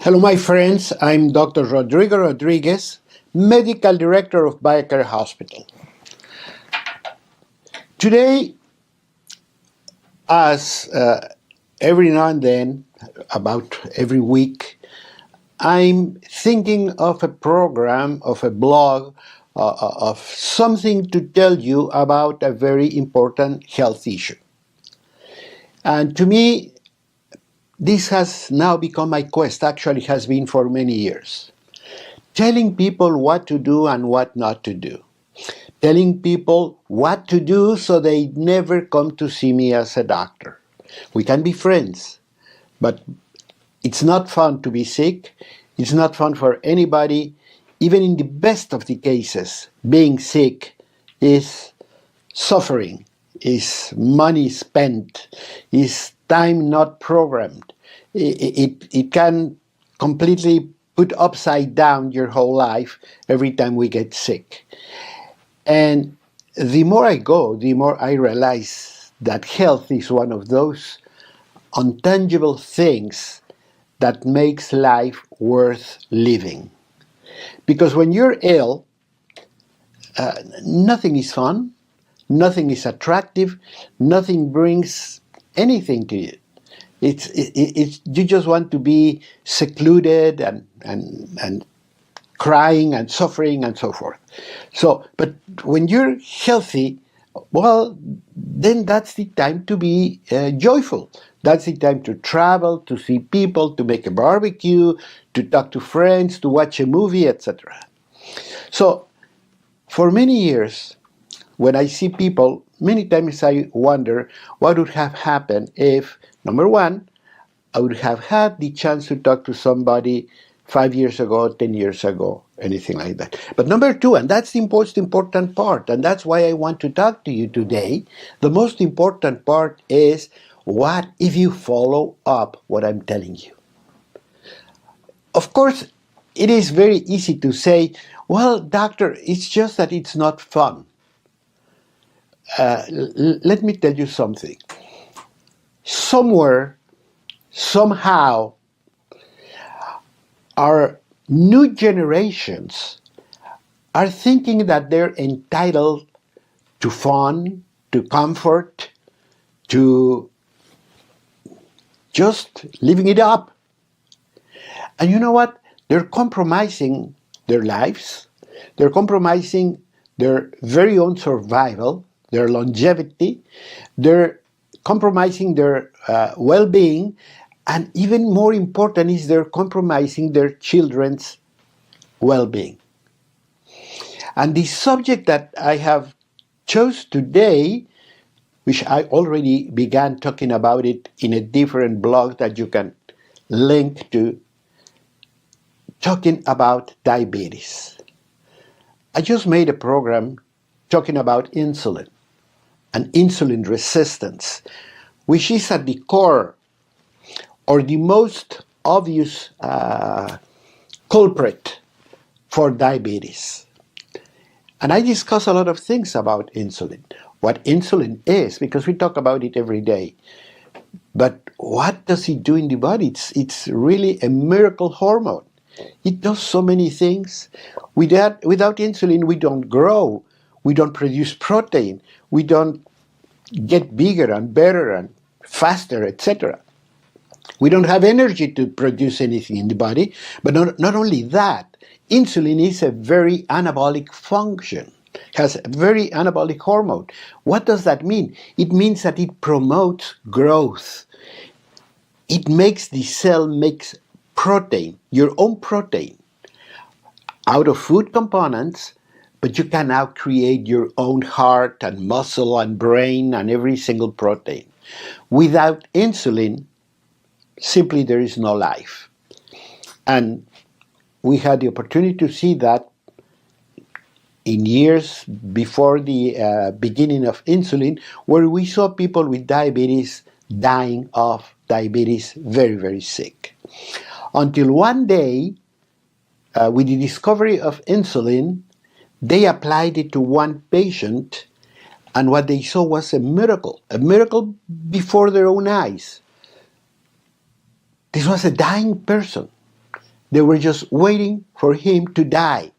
Hello, my friends. I'm Dr. Rodrigo Rodriguez, Medical Director of BioCare Hospital. Today, as every now and then, about every week, I'm thinking of a program, of a blog, of something to tell you about a very important health issue. And to me, this has now become my quest, actually has been for many years. Telling people what to do and what not to do. Telling people what to do so they never come to see me as a doctor. We can be friends, but it's not fun to be sick. It's not fun for anybody. Even in the best of the cases, being sick is suffering, is money spent, is time not programmed. It can completely put upside down your whole life every time we get sick. And the more I go, the more I realize that health is one of those intangible things that makes life worth living. Because when you're ill, nothing is fun, nothing is attractive, nothing brings anything to you. It's you just want to be secluded and crying and suffering and so forth. So, but when you're healthy, well, then that's the time to be joyful. That's the time to travel, to see people, to make a barbecue, to talk to friends, to watch a movie, etc. So, for many years, when I see people, many times I wonder what would have happened if, number one, I would have had the chance to talk to somebody 5 years ago, 10 years ago, anything like that. But number two, and that's the most important part, and that's why I want to talk to you today, the most important part is what if you follow up what I'm telling you? Of course, it is very easy to say, well, doctor, it's just that it's not fun. Let me tell you something. Somewhere, somehow, our new generations are thinking that they're entitled to fun, to comfort, to just living it up. And you know what? They're compromising their lives. They're compromising their very own survival, their longevity. They're compromising their well-being. And even more important is they're compromising their children's well-being. And the subject that I have chose today, which I already began talking about it in a different blog that you can link to, talking about diabetes. I just made a program talking about insulin and insulin resistance, which is at the core or the most obvious culprit for diabetes. And I discuss a lot of things about insulin, what insulin is, because we talk about it every day. But what does it do in the body? It's really a miracle hormone. It does so many things. Without insulin, we don't grow, we don't produce protein, we don't get bigger and better and faster, etc. We don't have energy to produce anything in the body, but not only that, insulin is a very anabolic function, has a very anabolic hormone. What does that mean? It means that it promotes growth. It makes the cell makes protein, your own protein, out of food components, but you can now create your own heart and muscle and brain and every single protein. Without insulin, simply there is no life. And we had the opportunity to see that in years before the beginning of insulin, where we saw people with diabetes dying of diabetes very, very sick. Until one day, with the discovery of insulin, they applied it to one patient, and what they saw was a miracle before their own eyes. This was a dying person They were just waiting for him to die.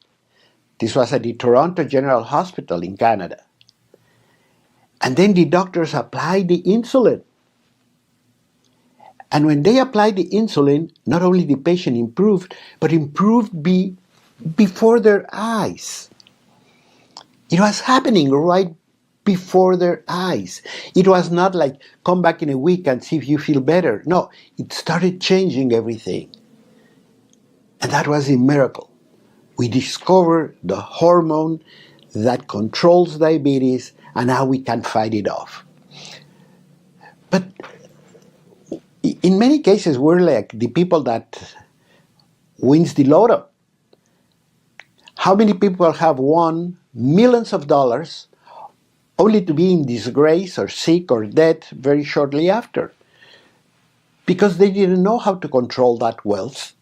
This was at the Toronto General Hospital in Canada. And then the doctors applied the insulin. And when they applied the insulin, not only the patient improved, but improved before their eyes. It was happening right before their eyes. It was not like, come back in a week and see if you feel better. No, it started changing everything. And that was a miracle. We discovered the hormone that controls diabetes and how we can fight it off. But in many cases, we're like the people that wins the lotto. How many people have won millions of dollars only to be in disgrace or sick or dead very shortly after? Because they didn't know how to control that wealth.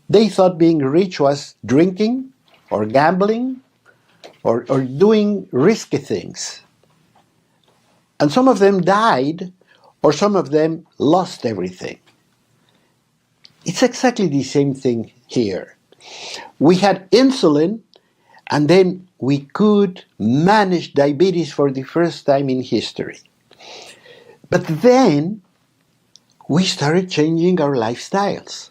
They thought being rich was drinking or gambling or doing risky things. And some of them died, or some of them lost everything. It's exactly the same thing here. We had insulin, and then we could manage diabetes for the first time in history. But then we started changing our lifestyles.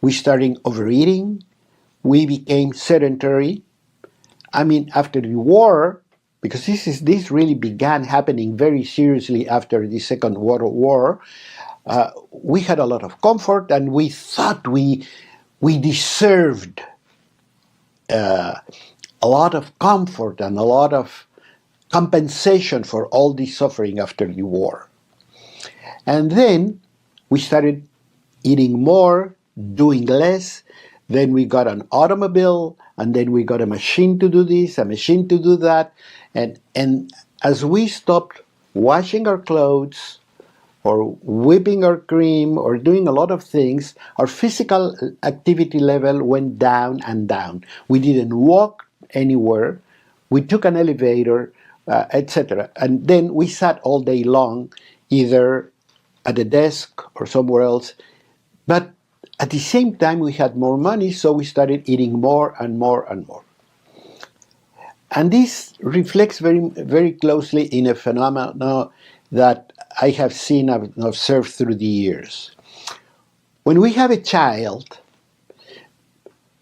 We started overeating. We became sedentary. I mean, after the war, because this really began happening very seriously after the Second World War, we had a lot of comfort, and we thought we deserved a lot of comfort and a lot of compensation for all the suffering after the war. And then we started eating more, doing less. Then we got an automobile, and then we got a machine to do this, a machine to do that. And as we stopped washing our clothes or whipping our cream or doing a lot of things, our physical activity level went down and down. We didn't walk anywhere. We took an elevator, etc. And then we sat all day long, either at a desk or somewhere else. But at the same time, we had more money, so we started eating more and more and more. And this reflects very, very closely in a phenomenon that I have seen and observed through the years. When we have a child,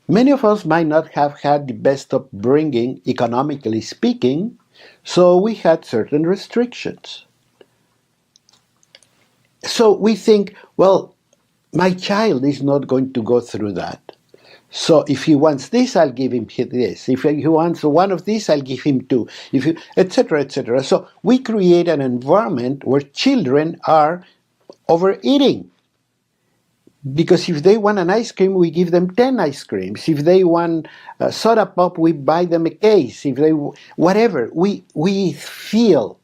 many of us might not have had the best upbringing, economically speaking, so we had certain restrictions. So we think, well, my child is not going to go through that. So if he wants this, I'll give him this. If he wants one of these, I'll give him two, etc., etc. So we create an environment where children are overeating. Because if they want an ice cream, we give them 10 ice creams. If they want a soda pop, we buy them a case. If they, whatever, we feel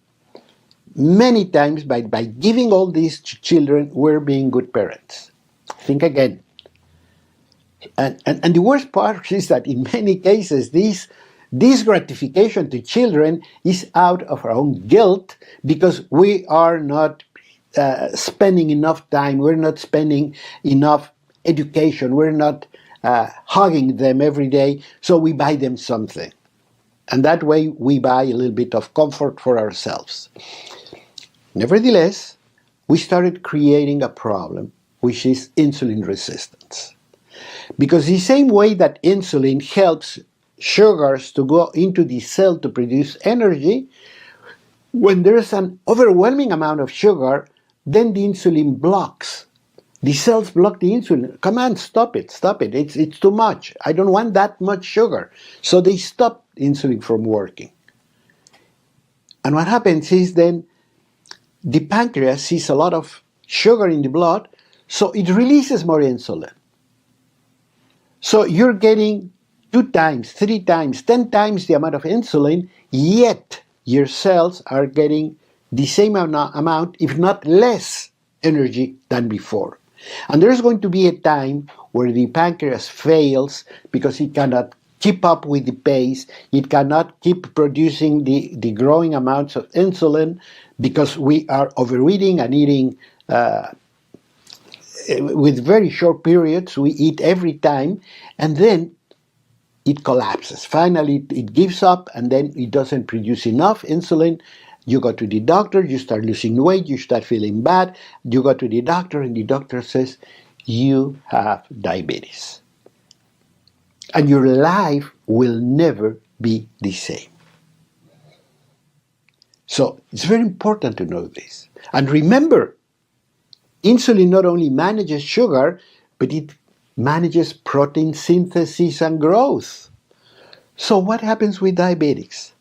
many times by giving all these to children, we're being good parents. Think again. And the worst part is that in many cases, this gratification to children is out of our own guilt, because we are not spending enough time, we're not spending enough education, we're not hugging them every day, so we buy them something. And that way we buy a little bit of comfort for ourselves. Nevertheless, we started creating a problem, which is insulin resistance. Because the same way that insulin helps sugars to go into the cell to produce energy, when there's an overwhelming amount of sugar, then the insulin blocks. The cells block the insulin. Come on, stop it, it's too much. I don't want that much sugar. So they stop insulin from working. And what happens is then the pancreas sees a lot of sugar in the blood, so it releases more insulin. So you're getting 2 times, 3 times, 10 times the amount of insulin, yet your cells are getting the same amount, if not less, energy than before. And there's going to be a time where the pancreas fails because it cannot keep up with the pace, it cannot keep producing the growing amounts of insulin, because we are overeating and eating with very short periods. We eat every time, and then it collapses. Finally, it gives up, and then it doesn't produce enough insulin. You go to the doctor, you start losing weight, you start feeling bad. You go to the doctor, and the doctor says, you have diabetes. And your life will never be the same. So it's very important to know this. And remember, insulin not only manages sugar, but it manages protein synthesis and growth. So what happens with diabetics?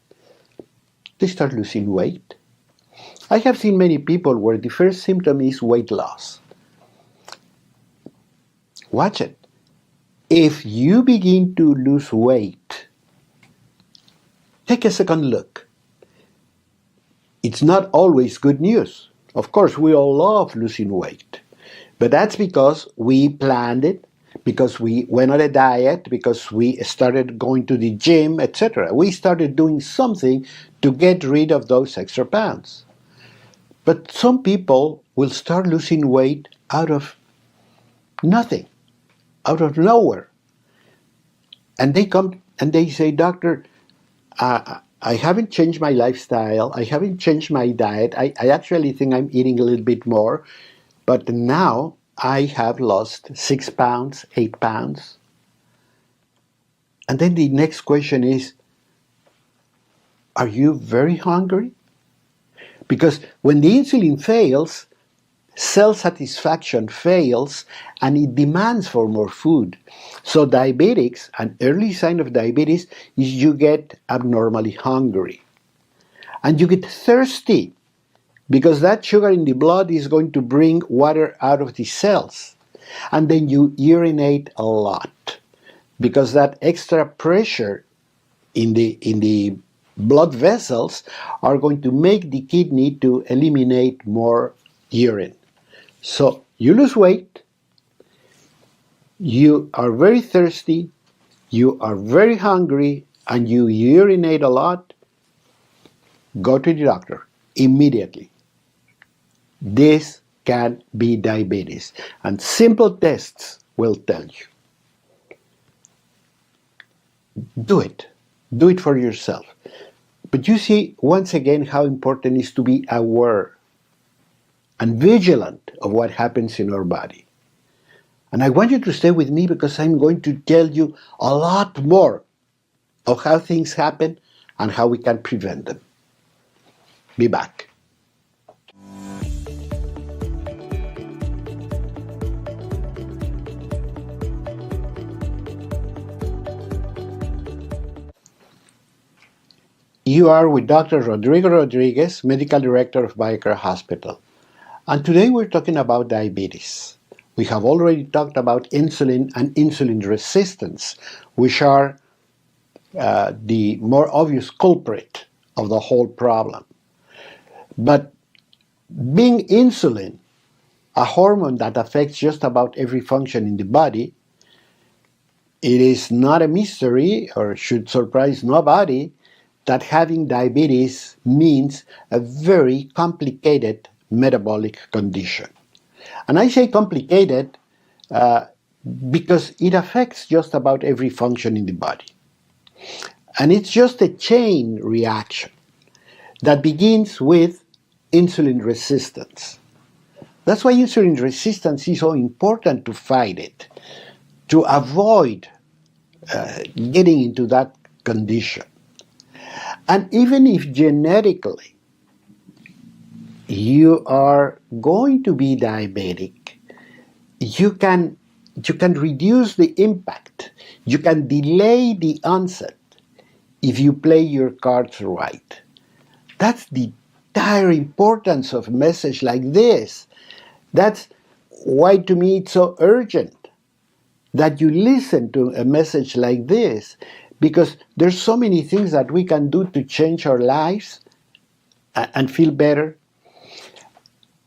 They start losing weight. I have seen many people where the first symptom is weight loss. Watch it. If you begin to lose weight, take a second look. It's not always good news. Of course, we all love losing weight. But that's because we planned it, because we went on a diet, because we started going to the gym, etc. We started doing something to get rid of those extra pounds. But some people will start losing weight out of nothing, out of nowhere. And they come and they say, doctor, I haven't changed my lifestyle. I haven't changed my diet. I actually think I'm eating a little bit more. But now I have lost 6 pounds, 8 pounds. And then the next question is, are you very hungry? Because when the insulin fails, cell satisfaction fails and it demands for more food. So diabetics, an early sign of diabetes is you get abnormally hungry. And you get thirsty because that sugar in the blood is going to bring water out of the cells. And then you urinate a lot because that extra pressure in the blood vessels are going to make the kidney to eliminate more urine. So you lose weight, you are very thirsty, you are very hungry, and you urinate a lot. Go to the doctor immediately. This can be diabetes, and simple tests will tell you. Do it. Do it for yourself. But you see, once again, how important it is to be aware and vigilant of what happens in our body. And I want you to stay with me because I'm going to tell you a lot more of how things happen and how we can prevent them. Be back. You are with Dr. Rodrigo Rodriguez, Medical Director of BioCare Hospital. And today we're talking about diabetes. We have already talked about insulin and insulin resistance, which are the more obvious culprit of the whole problem. But being insulin, a hormone that affects just about every function in the body, it is not a mystery, or should surprise nobody, that having diabetes means a very complicated metabolic condition. And I say complicated because it affects just about every function in the body. And it's just a chain reaction that begins with insulin resistance. That's why insulin resistance is so important to fight it, to avoid getting into that condition. And even if genetically you are going to be diabetic, you can reduce the impact. You can delay the onset if you play your cards right. That's the dire importance of a message like this. That's why to me it's so urgent that you listen to a message like this, because there's so many things that we can do to change our lives and feel better.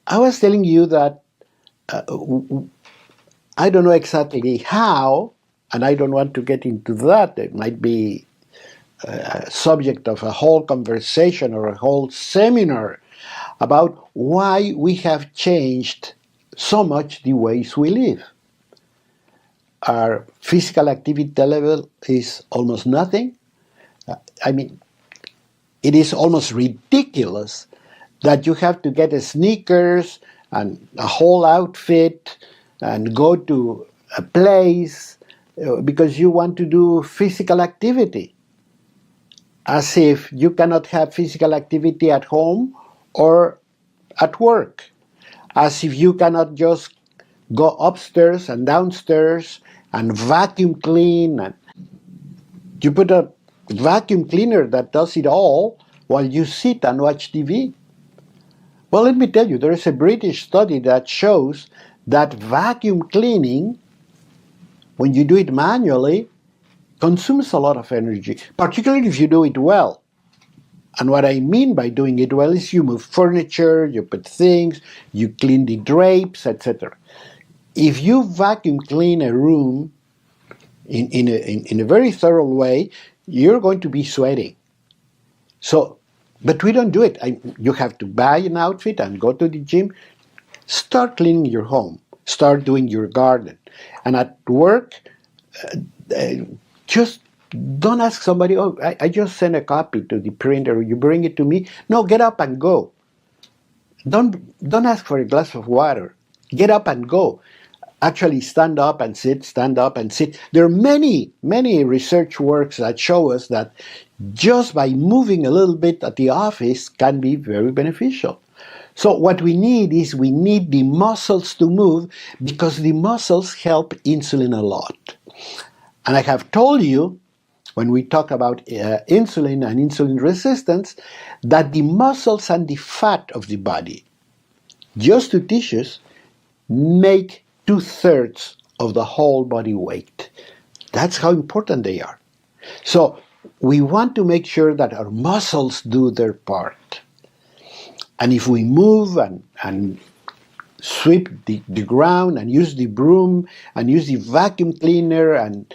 I was telling you that I don't know exactly how, and I don't want to get into that. It might be a subject of a whole conversation or a whole seminar about why we have changed so much the ways we live. Our physical activity level is almost nothing. I mean, it is almost ridiculous that you have to get a sneakers and a whole outfit and go to a place because you want to do physical activity, as if you cannot have physical activity at home or at work, as if you cannot just go upstairs and downstairs and vacuum clean. And you put a vacuum cleaner that does it all while you sit and watch TV. Well, let me tell you, there is a British study that shows that vacuum cleaning, when you do it manually, consumes a lot of energy, particularly if you do it well. And what I mean by doing it well is you move furniture, you put things, you clean the drapes, etc. If you vacuum clean a room in a very thorough way, you're going to be sweating. So, but we don't do it. You have to buy an outfit and go to the gym. Start cleaning your home. Start doing your garden. And at work, just don't ask somebody, oh, I just sent a copy to the printer, you bring it to me. No, get up and go. Don't ask for a glass of water. Get up and go. Actually, stand up and sit, stand up and sit. There are many, many research works that show us that just by moving a little bit at the office can be very beneficial. So what we need is we need the muscles to move, because the muscles help insulin a lot. And I have told you, when we talk about insulin and insulin resistance, that the muscles and the fat of the body, just two tissues, make 2/3 of the whole body weight. That's how important they are. So we want to make sure that our muscles do their part. And if we move and sweep the ground and use the broom and use the vacuum cleaner and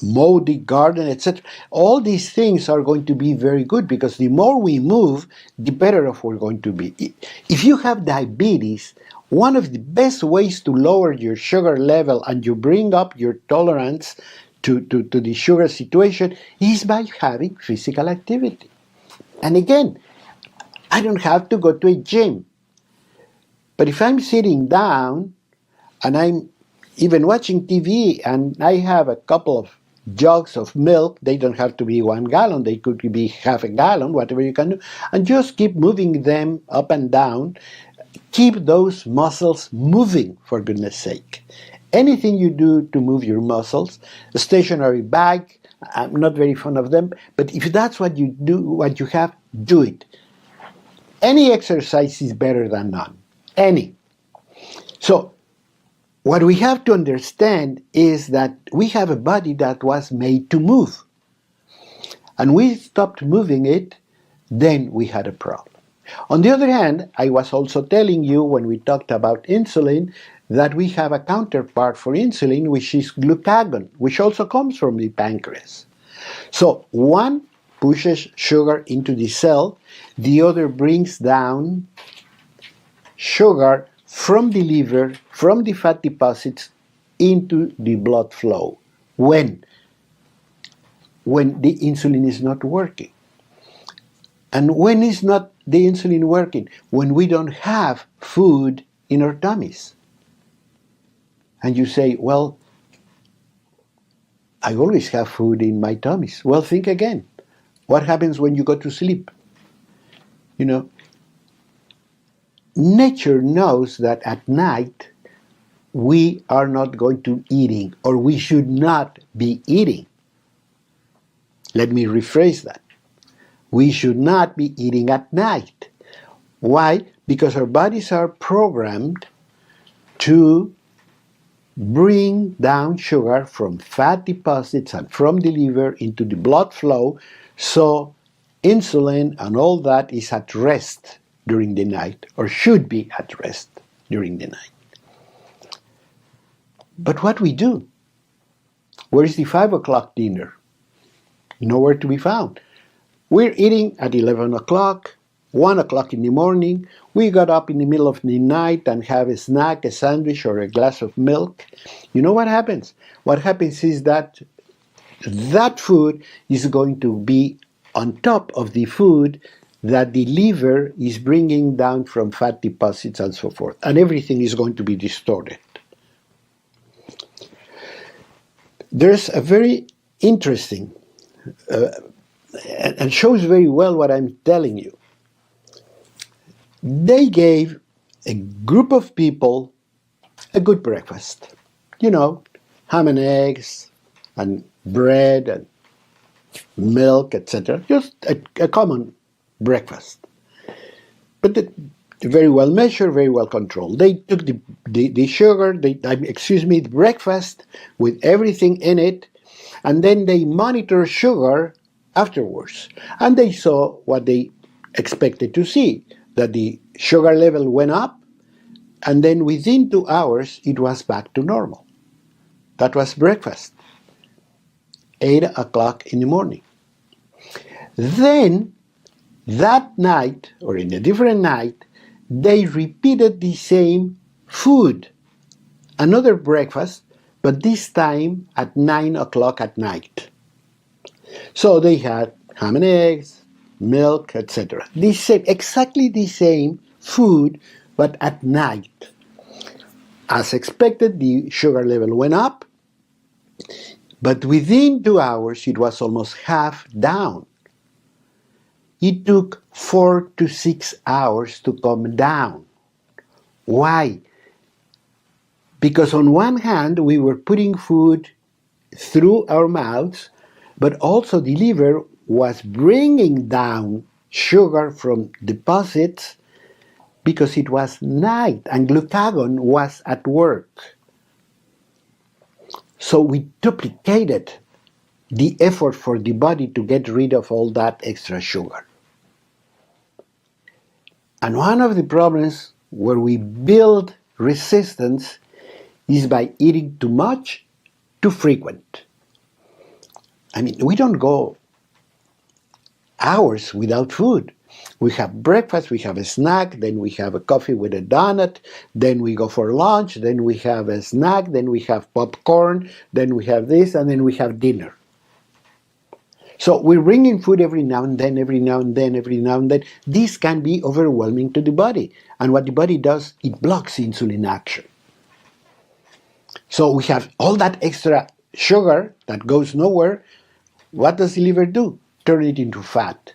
mow the garden, etc., all these things are going to be very good, because the more we move, the better off we're going to be. If you have diabetes, one of the best ways to lower your sugar level and you bring up your tolerance to the sugar situation is by having physical activity. And again, I don't have to go to a gym. But if I'm sitting down and I'm even watching TV and I have a couple of jugs of milk, they don't have to be 1 gallon, they could be half a gallon, whatever you can do, and just keep moving them up and down. Keep those muscles moving, for goodness sake. Anything you do to move your muscles, a stationary bag, I'm not very fond of them, but if that's what you do, what you have, do it. Any exercise is better than none. Any. So, what we have to understand is that we have a body that was made to move. And we stopped moving it, then we had a problem. On the other hand, I was also telling you when we talked about insulin that we have a counterpart for insulin, which is glucagon, which also comes from the pancreas. So one pushes sugar into the cell, the other brings down sugar from the liver, from the fat deposits into the blood flow. When the insulin is not working. And when is not the insulin working? When we don't have food in our tummies. And you say, well, I always have food in my tummies. Well, think again. What happens when you go to sleep? You know, nature knows that at night we are not going to eating, or we should not be eating. Let me rephrase that. We should not be eating at night. Why? Because our bodies are programmed to bring down sugar from fat deposits and from the liver into the blood flow, so insulin and all that is at rest during the night, or should be at rest during the night. But what we do? Where is the 5 o'clock dinner? Nowhere to be found. We're eating at 11 o'clock, 1 o'clock in the morning, we got up in the middle of the night and have a snack, a sandwich, or a glass of milk. You know what happens? What happens is that that food is going to be on top of the food that the liver is bringing down from fat deposits and so forth. And everything is going to be distorted. There's a very interesting and shows very well what I'm telling you. They gave a group of people a good breakfast. You know, ham and eggs and bread and milk, etc. Just a common breakfast. But very well measured, very well controlled. They took the sugar, the breakfast with everything in it, and then they monitor sugar afterwards. And they saw what they expected to see, that the sugar level went up, and then within 2 hours it was back to normal. That was breakfast, 8 o'clock in the morning. Then, that night, or in a different night, they repeated the same food, another breakfast, but this time at 9 o'clock at night. So they had ham and eggs, milk, etc. Exactly the same food, but at night. As expected, the sugar level went up, but within 2 hours it was almost half down. It took 4 to 6 hours to come down. Why? Because on one hand, we were putting food through our mouths, but also the liver was bringing down sugar from deposits because it was night and glucagon was at work. So we duplicated the effort for the body to get rid of all that extra sugar. And one of the problems where we build resistance is by eating too much, too frequent. I mean, we don't go hours without food. We have breakfast, we have a snack, then we have a coffee with a donut, then we go for lunch, then we have a snack, then we have popcorn, then we have this, and then we have dinner. So we're bringing food every now and then, every now and then, every now and then. This can be overwhelming to the body. And what the body does, it blocks insulin action. So we have all that extra sugar that goes nowhere. What does the liver do? Turn it into fat.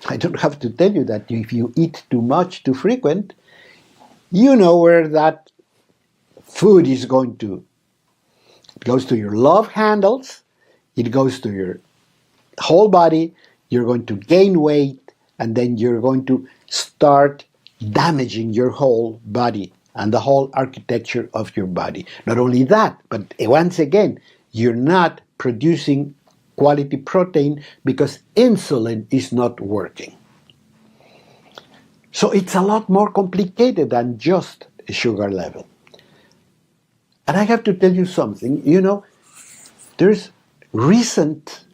I don't have to tell you that if you eat too much, too frequent, you know where that food is going to. It goes to your love handles, it goes to your whole body, you're going to gain weight, and then you're going to start damaging your whole body and the whole architecture of your body. Not only that, but once again, you're not producing quality protein because insulin is not working. So it's a lot more complicated than just a sugar level. And I have to tell you something, there's recent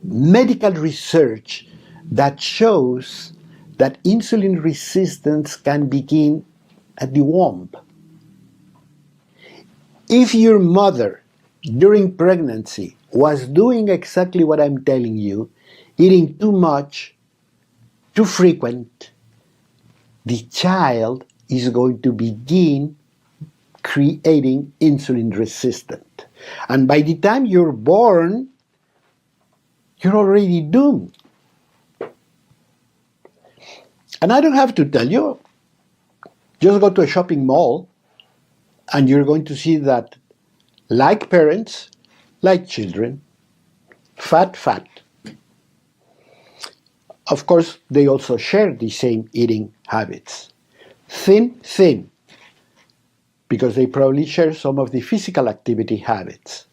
medical research that shows that insulin resistance can begin at the womb. If your mother during pregnancy was doing exactly what I'm telling you, eating too much, too frequent, the child is going to begin creating insulin resistant. And by the time you're born, you're already doomed. And I don't have to tell you, just go to a shopping mall and you're going to see that like parents, like children, fat. Of course, they also share the same eating habits. Thin, because they probably share some of the physical activity habits.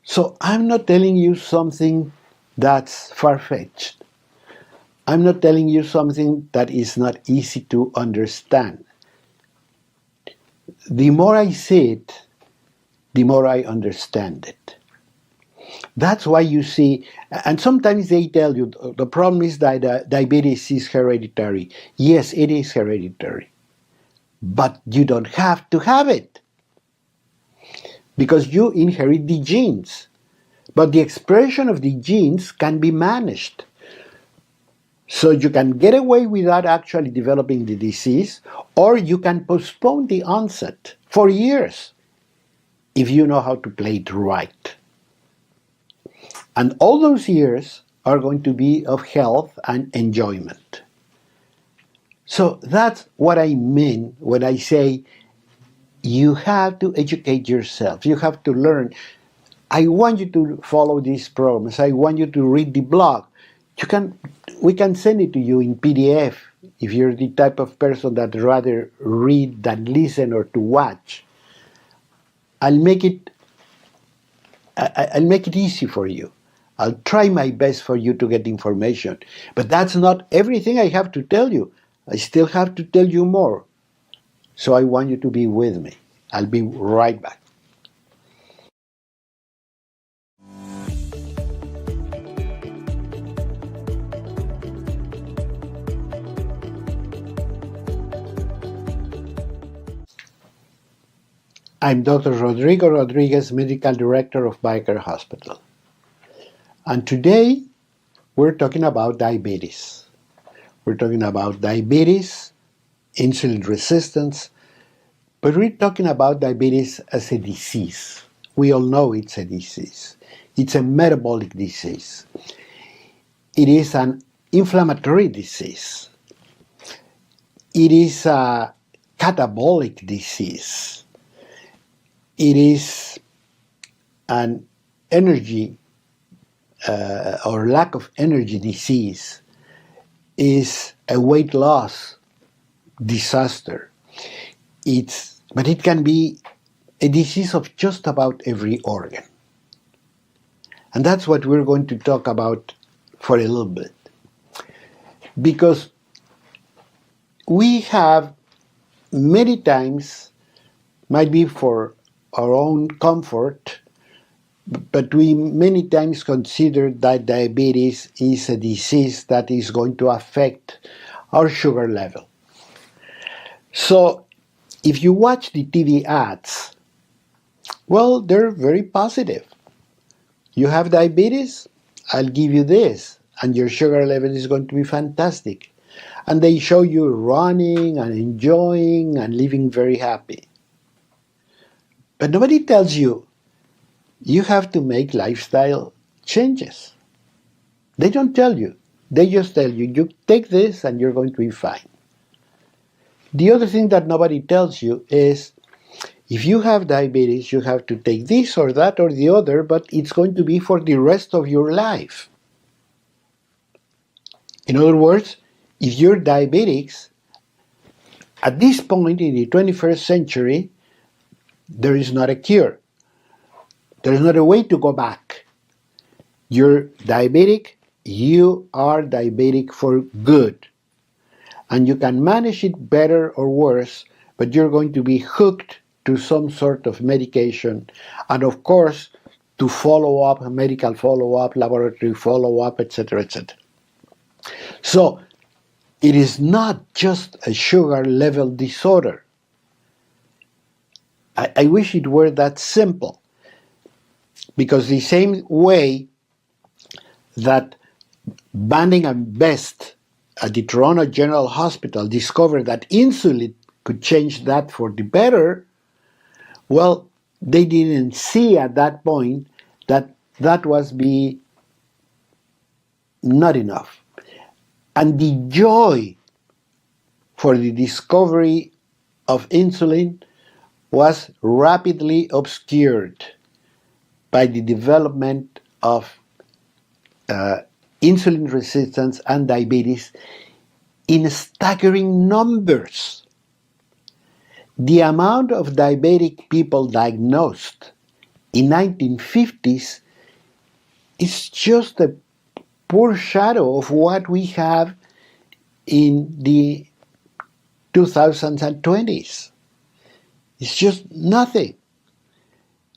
So I'm not telling you something that's far-fetched. I'm not telling you something that is not easy to understand. The more I see it, the more I understand it. That's why you see, and sometimes they tell you the problem is that diabetes is hereditary. Yes, it is hereditary, but you don't have to have it because you inherit the genes. But the expression of the genes can be managed. So you can get away without actually developing the disease, or you can postpone the onset for years if you know how to play it right. And all those years are going to be of health and enjoyment. So that's what I mean when I say you have to educate yourself. You have to learn. I want you to follow these programs. I want you to read the blog. We can send it to you in PDF if you're the type of person that rather read than listen or to watch. I'll make it easy for you. I'll try my best for you to get information. But that's not everything I have to tell you. I still have to tell you more. So I want you to be with me. I'll be right back. I'm Dr. Rodrigo Rodriguez, Medical Director of BioCare Hospital. And today, we're talking about diabetes. We're talking about diabetes, insulin resistance, but we're talking about diabetes as a disease. We all know it's a disease. It's a metabolic disease. It is an inflammatory disease. It is a catabolic disease. It is an energy or lack of energy disease. Is a weight loss disaster. But it can be a disease of just about every organ. And that's what we're going to talk about for a little bit. Because we have many times, might be for our own comfort, but we many times consider that diabetes is a disease that is going to affect our sugar level. So if you watch the TV ads, well, they're very positive. You have diabetes? I'll give you this, and your sugar level is going to be fantastic. And they show you running and enjoying and living very happy. But nobody tells you have to make lifestyle changes. They don't tell you. They just tell you, you take this and you're going to be fine. The other thing that nobody tells you is, if you have diabetes, you have to take this or that or the other, but it's going to be for the rest of your life. In other words, if you're diabetic, at this point in the 21st century, there is not a cure. There is not a way to go back. You're diabetic, you are diabetic for good. And you can manage it better or worse, but you're going to be hooked to some sort of medication. And of course, to follow up, medical follow-up, laboratory follow-up, etc., etc. So, it is not just a sugar level disorder. I wish it were that simple. Because the same way that Banning and Best at the Toronto General Hospital discovered that insulin could change that for the better, well, they didn't see at that point that that was not enough. And the joy for the discovery of insulin was rapidly obscured by the development of insulin resistance and diabetes in staggering numbers. The amount of diabetic people diagnosed in 1950s is just a poor shadow of what we have in the 2000s and 20s. It's just nothing.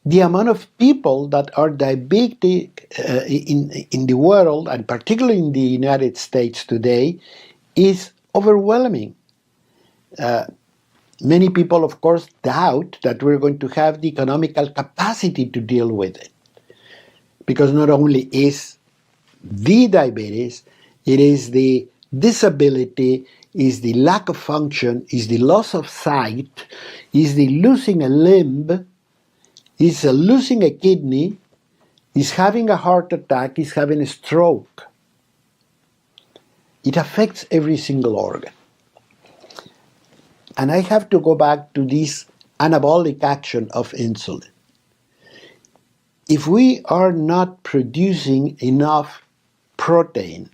the amount of people that are diabetic in the world, and particularly in the United States today, is overwhelming. Many people, of course, doubt that we're going to have the economical capacity to deal with it. Because not only is the diabetes, it is the disability, is the lack of function, is the loss of sight, is the losing a limb, is losing a kidney, is having a heart attack, is having a stroke. It affects every single organ. And I have to go back to this anabolic action of insulin. If we are not producing enough protein,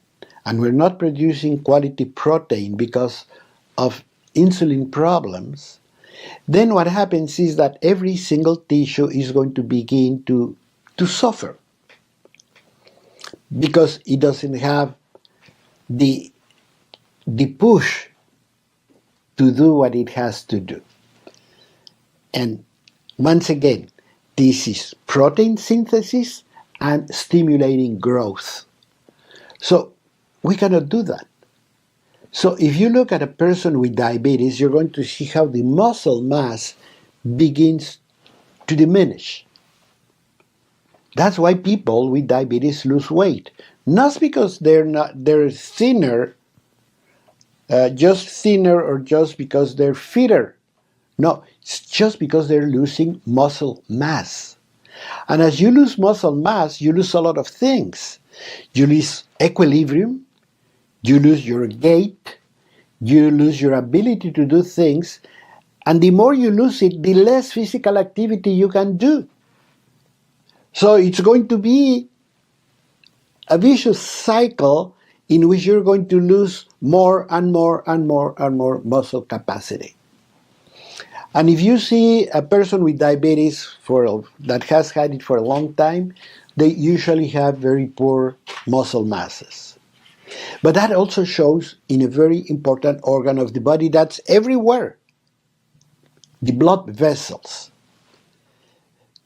and we're not producing quality protein because of insulin problems, then what happens is that every single tissue is going to begin to suffer because it doesn't have the push to do what it has to do. And once again, this is protein synthesis and stimulating growth. So we cannot do that. So if you look at a person with diabetes, you're going to see how the muscle mass begins to diminish. That's why people with diabetes lose weight. Not because they're thinner, just thinner, or just because they're fitter. No, it's just because they're losing muscle mass. And as you lose muscle mass, you lose a lot of things. You lose equilibrium, you lose your gait, you lose your ability to do things, and the more you lose it, the less physical activity you can do. So it's going to be a vicious cycle in which you're going to lose more and more and more and more muscle capacity. And if you see a person with diabetes that has had it for a long time, they usually have very poor muscle masses. But that also shows in a very important organ of the body that's everywhere, the blood vessels.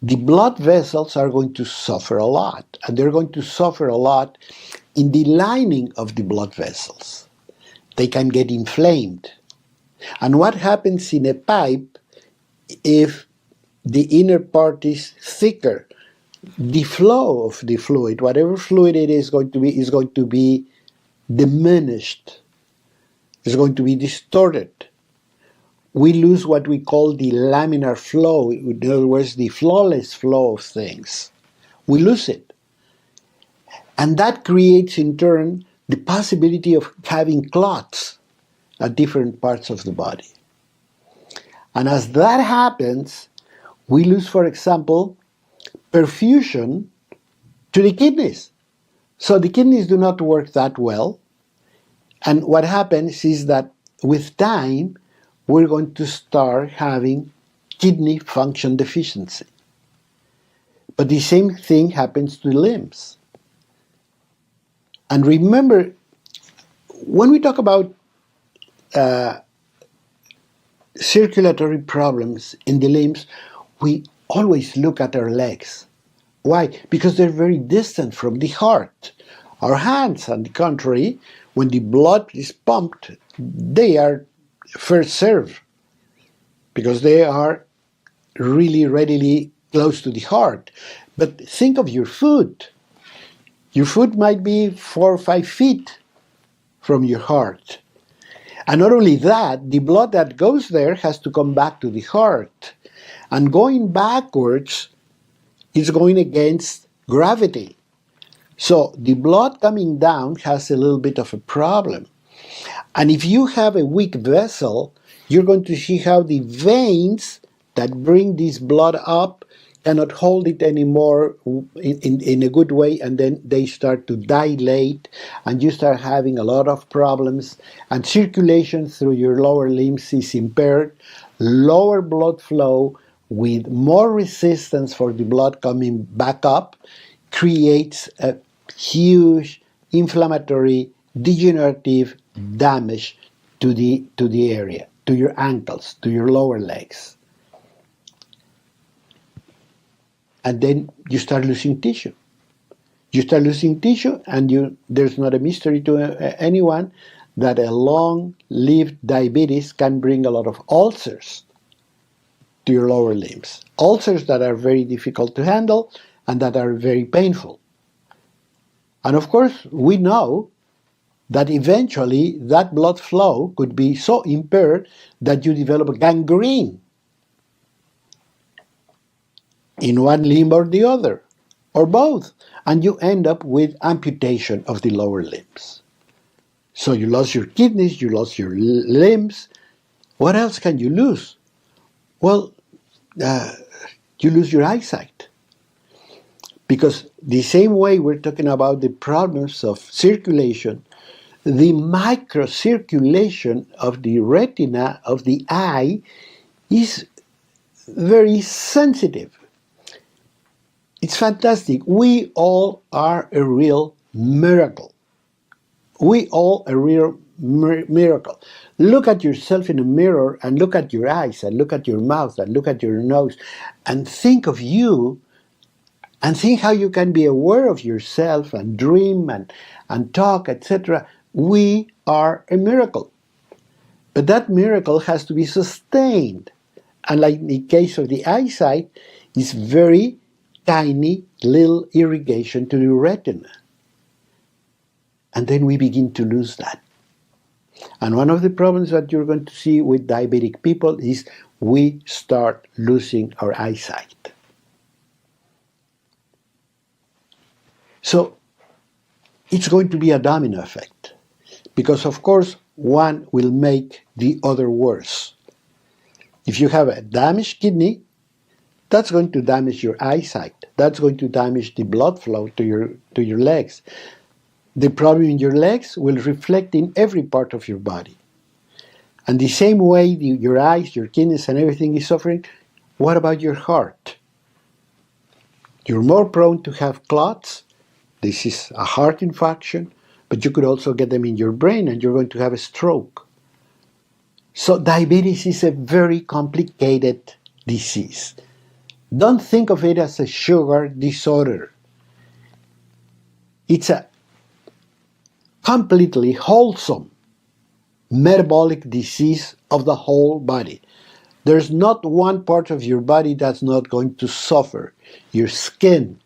The blood vessels are going to suffer a lot, and they're going to suffer a lot in the lining of the blood vessels. They can get inflamed. And what happens in a pipe, if the inner part is thicker, the flow of the fluid, whatever fluid it is going to be diminished. It's going to be distorted. We lose what we call the laminar flow, in other words, the flawless flow of things. We lose it. And that creates, in turn, the possibility of having clots at different parts of the body. And as that happens, we lose, for example, perfusion to the kidneys. So the kidneys do not work that well. And what happens is that with time, we're going to start having kidney function deficiency. But the same thing happens to the limbs. And remember, when we talk about circulatory problems in the limbs, we always look at our legs. Why? Because they're very distant from the heart. Our hands, on the contrary, when the blood is pumped, they are first served because they are really readily close to the heart. But think of your foot. Your foot might be 4 or 5 feet from your heart. And not only that, the blood that goes there has to come back to the heart. And going backwards is going against gravity. So the blood coming down has a little bit of a problem. And if you have a weak vessel, you're going to see how the veins that bring this blood up cannot hold it anymore in a good way, and then they start to dilate, and you start having a lot of problems, and circulation through your lower limbs is impaired, lower blood flow with more resistance for the blood coming back up creates a huge inflammatory degenerative damage to the area, to your ankles, to your lower legs. and then you start losing tissue. You start losing tissue, and there's not a mystery to anyone that a long-lived diabetes can bring a lot of ulcers to your lower limbs. Ulcers that are very difficult to handle and that are very painful. And of course, we know that eventually that blood flow could be so impaired that you develop gangrene in one limb or the other, or both, and you end up with amputation of the lower limbs. So you lost your kidneys, you lost your limbs. What else can you lose? Well, you lose your eyesight. Because the same way we're talking about the problems of circulation, the microcirculation of the retina of the eye is very sensitive. It's fantastic. We all are a real miracle. We all a real miracle. Look at yourself in a mirror and look at your eyes and look at your mouth and look at your nose and think of you and think how you can be aware of yourself and dream and talk, etc. We are a miracle. But that miracle has to be sustained. And like in the case of the eyesight, it's very tiny little irrigation to the retina. And then we begin to lose that. And one of the problems that you're going to see with diabetic people is we start losing our eyesight. So it's going to be a domino effect. Because of course, one will make the other worse. If you have a damaged kidney, that's going to damage your eyesight. That's going to damage the blood flow to your legs. The problem in your legs will reflect in every part of your body. And the same way your eyes, your kidneys, and everything is suffering, what about your heart? You're more prone to have clots. This is a heart infarction, but you could also get them in your brain and you're going to have a stroke. So diabetes is a very complicated disease. Don't think of it as a sugar disorder. It's a completely wholesome metabolic disease of the whole body. There's not one part of your body that's not going to suffer. Your skin,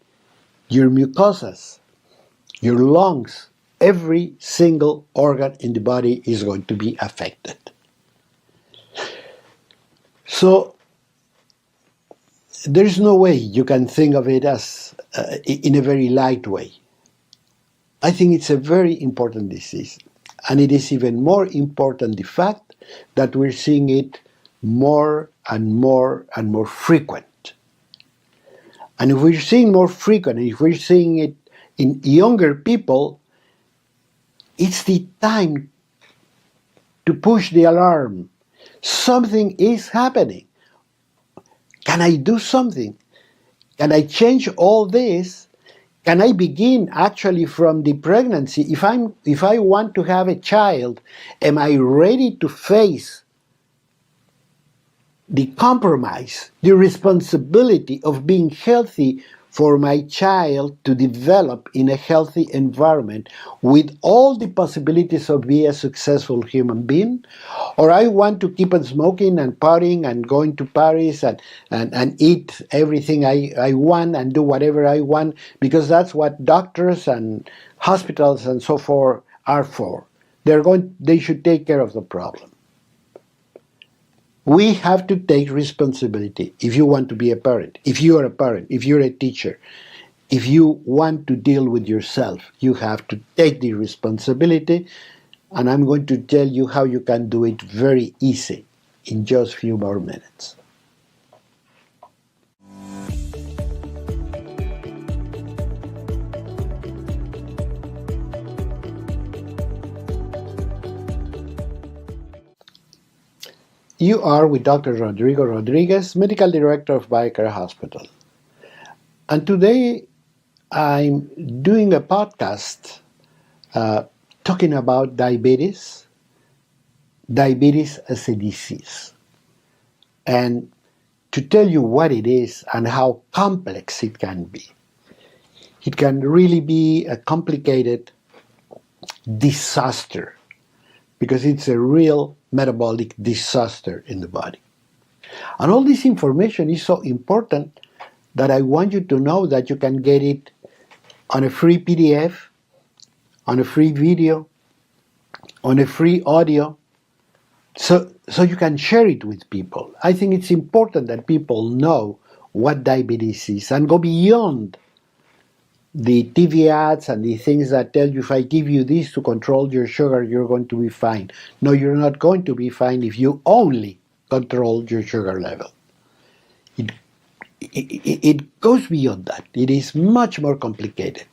your mucosas, your lungs, every single organ in the body is going to be affected. So there is no way you can think of it as in a very light way. I think it's a very important disease, and it is even more important the fact that we're seeing it more and more and more frequent. And if we're seeing more frequent, if we're seeing it in younger people, it's the time to push the alarm. Something is happening. Can I do something? Can I change all this? Can I begin actually from the pregnancy? If I want to have a child, am I ready to face the compromise, the responsibility of being healthy for my child to develop in a healthy environment with all the possibilities of being a successful human being? Or I want to keep on smoking and partying and going to Paris and eat everything I want and do whatever I want because that's what doctors and hospitals and so forth are for. They should take care of the problem. We have to take responsibility if you want to be a parent, if you are a parent, if you're a teacher, if you want to deal with yourself, you have to take the responsibility, and I'm going to tell you how you can do it very easy in just a few more minutes. You are with Dr. Rodrigo Rodriguez, Medical Director of BioCare Hospital. And today I'm doing a podcast talking about diabetes as a disease. And to tell you what it is and how complex it can be. It can really be a complicated disaster because it's a real metabolic disaster in the body. And all this information is so important that I want you to know that you can get it on a free PDF, on a free video, on a free audio, so you can share it with people. I think it's important that people know what diabetes is and go beyond the TV ads and the things that tell you if I give you this to control your sugar, you're going to be fine. No, you're not going to be fine if you only control your sugar level. It goes beyond that. It is much more complicated.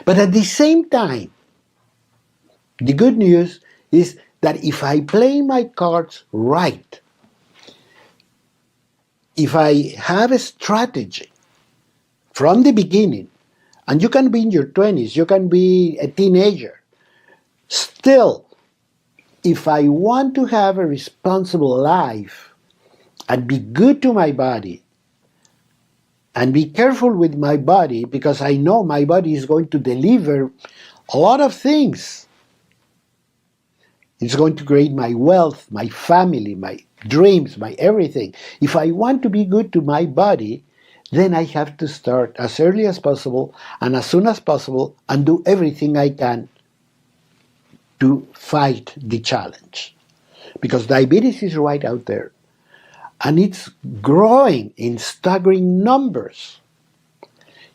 But at the same time, the good news is that if I play my cards right, if I have a strategy from the beginning, and you can be in your 20s, you can be a teenager, still, if I want to have a responsible life and be good to my body, and be careful with my body, because I know my body is going to deliver a lot of things. It's going to create my wealth, my family, my dreams, my everything. If I want to be good to my body, then I have to start as early as possible and as soon as possible and do everything I can to fight the challenge. Because diabetes is right out there. And it's growing in staggering numbers.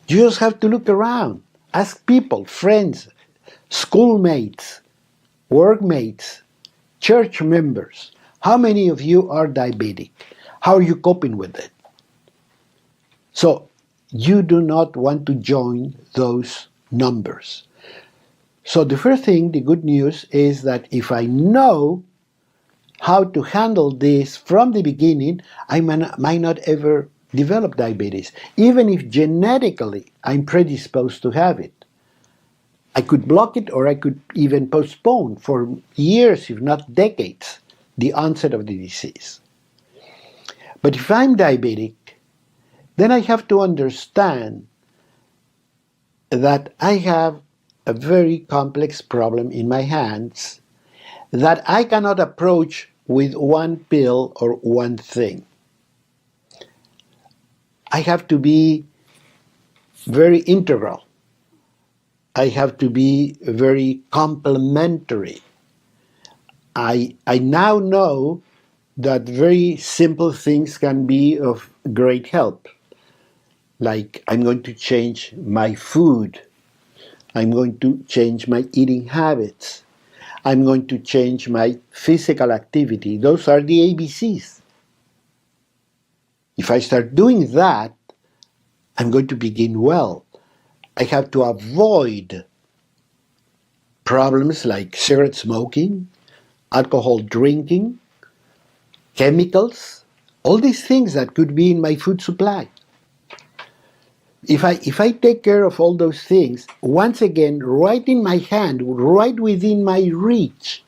You just have to look around. Ask people, friends, schoolmates, workmates, church members. How many of you are diabetic? How are you coping with it? So you do not want to join those numbers. So the first thing, the good news, is that if I know how to handle this from the beginning, I might not ever develop diabetes, even if genetically I'm predisposed to have it. I could block it, or I could even postpone for years, if not decades, the onset of the disease. But if I'm diabetic, then I have to understand that I have a very complex problem in my hands that I cannot approach with one pill or one thing. I have to be very integral. I have to be very complementary. I now know that very simple things can be of great help. Like, I'm going to change my food. I'm going to change my eating habits. I'm going to change my physical activity. Those are the ABCs. If I start doing that, I'm going to begin well. I have to avoid problems like cigarette smoking, alcohol drinking, chemicals, all these things that could be in my food supply. If I take care of all those things, once again, right in my hand, right within my reach,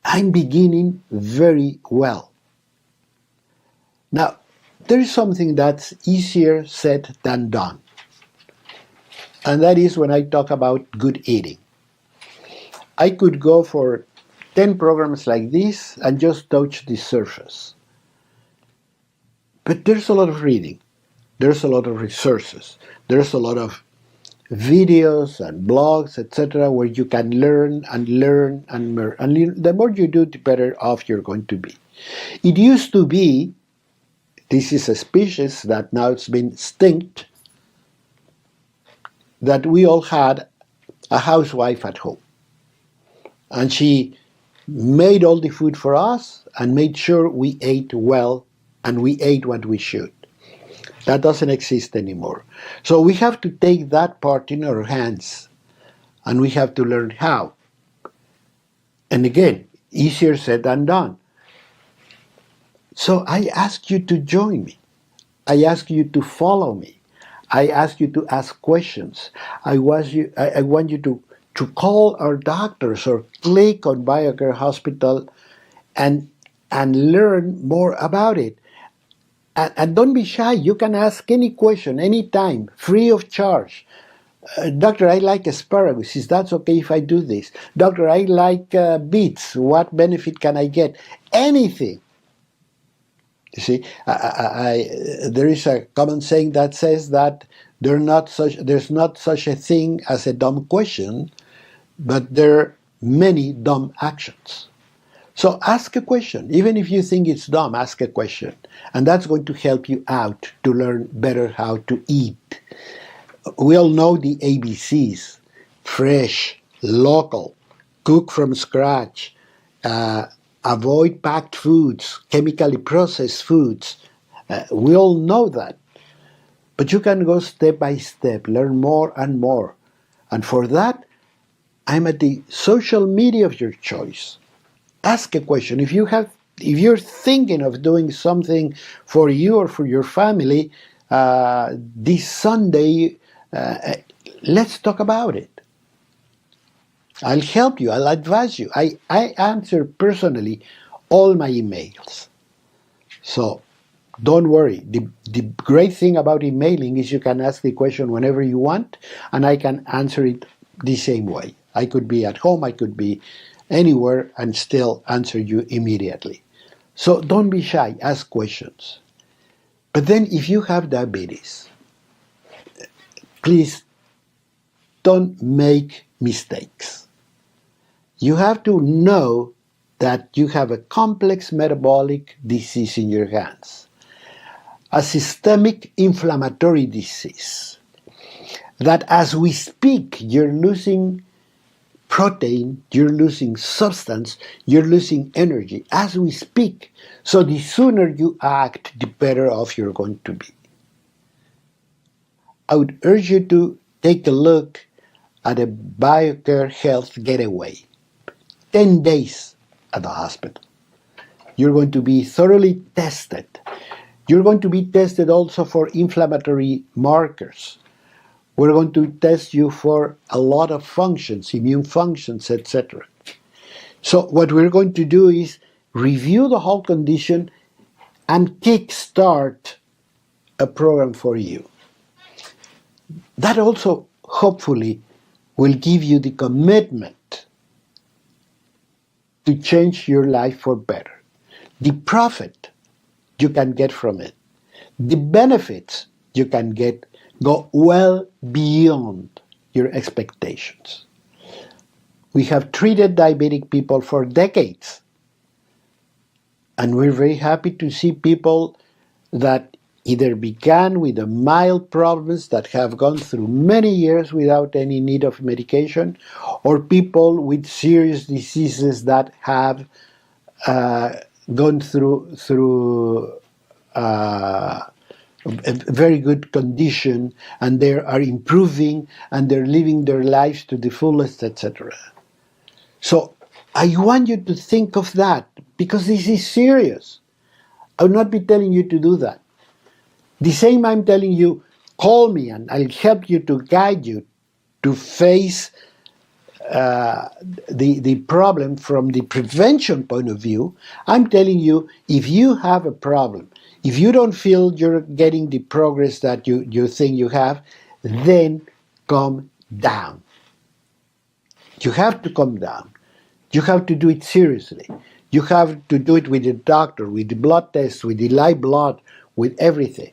I'm beginning very well. Now, there is something that's easier said than done. And that is when I talk about good eating. I could go for 10 programs like this and just touch the surface. But there's a lot of reading. There's a lot of resources. There's a lot of videos and blogs, etc., where you can learn and learn and learn. And the more you do, the better off you're going to be. It used to be, this is a species that now it's been extinct, that we all had a housewife at home. And she made all the food for us and made sure we ate well and we ate what we should. That doesn't exist anymore. So we have to take that part in our hands and we have to learn how. And again, easier said than done. So I ask you to join me. I ask you to follow me. I ask you to ask questions. I want you to call our doctors or click on BioCare Hospital and learn more about it. And don't be shy. You can ask any question, anytime, free of charge. Doctor, I like asparagus. Is that okay if I do this? Doctor, I like beets. What benefit can I get? Anything. You see, there is a common saying that says that there's not such a thing as a dumb question, but there are many dumb actions. So ask a question. Even if you think it's dumb, ask a question. And that's going to help you out to learn better how to eat. We all know the ABCs: fresh, local, cook from scratch, avoid packed foods, chemically processed foods. We all know that. But you can go step by step, learn more and more. And for that, I'm at the social media of your choice. Ask a question. If you're thinking of doing something for you or for your family this Sunday, let's talk about it. I'll help you. I'll advise you. I answer personally all my emails. So don't worry. The great thing about emailing is you can ask the question whenever you want, and I can answer it the same way. I could be at home, I could be anywhere, and still answer you immediately. So don't be shy. Ask questions. But then if you have diabetes, please don't make mistakes. You have to know that you have a complex metabolic disease in your hands, a systemic inflammatory disease, that as we speak, you're losing protein, you're losing substance, you're losing energy as we speak. So the sooner you act, the better off you're going to be. I would urge you to take a look at a BioCare Health Getaway. 10 days at the hospital. You're going to be thoroughly tested. You're going to be tested also for inflammatory markers. We're going to test you for a lot of functions, immune functions, etc. So what we're going to do is review the whole condition and kickstart a program for you. That also, hopefully, will give you the commitment to change your life for better. The profit you can get from it, the benefits you can get, go well beyond your expectations. We have treated diabetic people for decades, and we're very happy to see people that either began with the mild problems that have gone through many years without any need of medication, or people with serious diseases that have gone through a very good condition, and they are improving and they're living their lives to the fullest, etc. So I want you to think of that, because this is serious. I will not be telling you to do that. The same I'm telling you, call me and I'll help you to guide you to face the problem from the prevention point of view. I'm telling you, if you have a problem, if you don't feel you're getting the progress that you think you have, then calm down. You have to calm down. You have to do it seriously. You have to do it with the doctor, with the blood tests, with the live blood, with everything.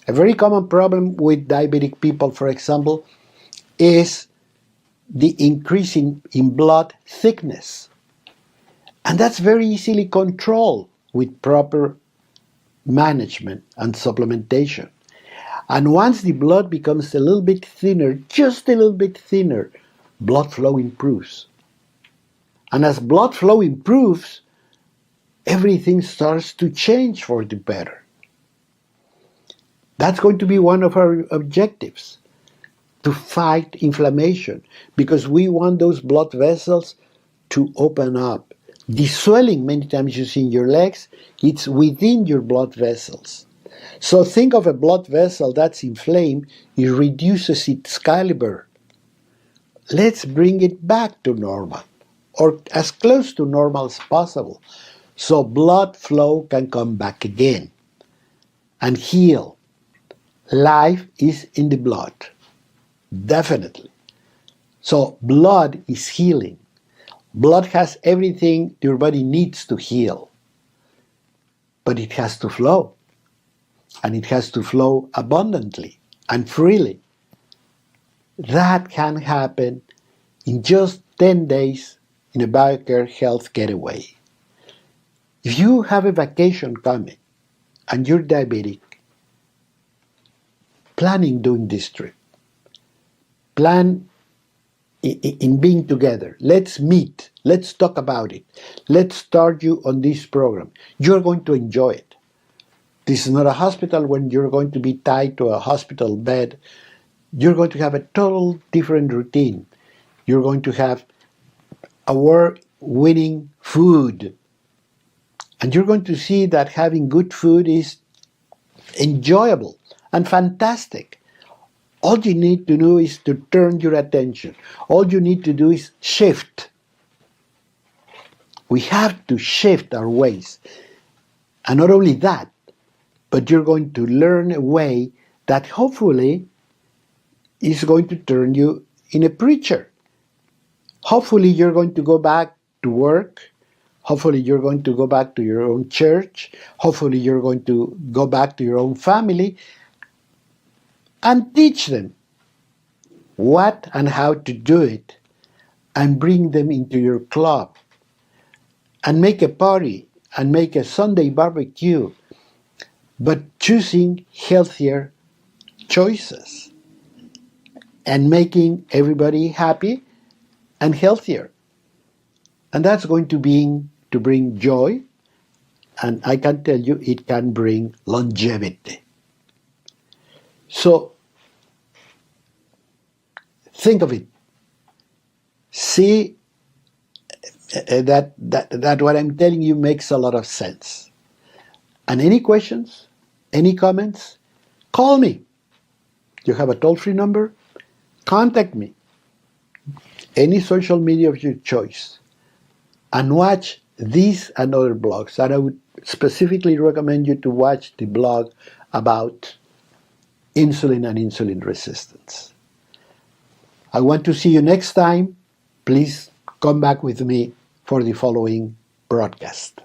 A very common problem with diabetic people, for example, is the increase in blood thickness. And that's very easily controlled with proper management and supplementation. And once the blood becomes a little bit thinner, just a little bit thinner, blood flow improves. And as blood flow improves, everything starts to change for the better. That's going to be one of our objectives, to fight inflammation, because we want those blood vessels to open up. The swelling many times you see in your legs, it's within your blood vessels. So think of a blood vessel that's inflamed, it reduces its caliber. Let's bring it back to normal, or as close to normal as possible, so blood flow can come back again. and heal. Life is in the blood, definitely. So blood is healing. Blood has everything your body needs to heal, but it has to flow, and it has to flow abundantly and freely. That can happen in just 10 days in a BioCare health getaway. If you have a vacation coming and you're diabetic, planning doing this trip, plan in being together. Let's meet. Let's talk about it. Let's start you on this program. You're going to enjoy it. This is not a hospital when you're going to be tied to a hospital bed. You're going to have a total different routine. You're going to have award-winning food. And you're going to see that having good food is enjoyable and fantastic. All you need to do is to turn your attention. All you need to do is shift. We have to shift our ways. And not only that, but you're going to learn a way that hopefully is going to turn you in a preacher. Hopefully you're going to go back to work. Hopefully you're going to go back to your own church. Hopefully you're going to go back to your own family and teach them what and how to do it, and bring them into your club and make a party and make a Sunday barbecue, but choosing healthier choices and making everybody happy and healthier. And that's going to bring joy, and I can tell you it can bring longevity. So think of it. See that what I'm telling you makes a lot of sense. And any questions, any comments, call me. You have a toll-free number? Contact me. Any social media of your choice. And watch these and other blogs. And I would specifically recommend you to watch the blog about insulin and insulin resistance. I want to see you next time. Please come back with me for the following broadcast.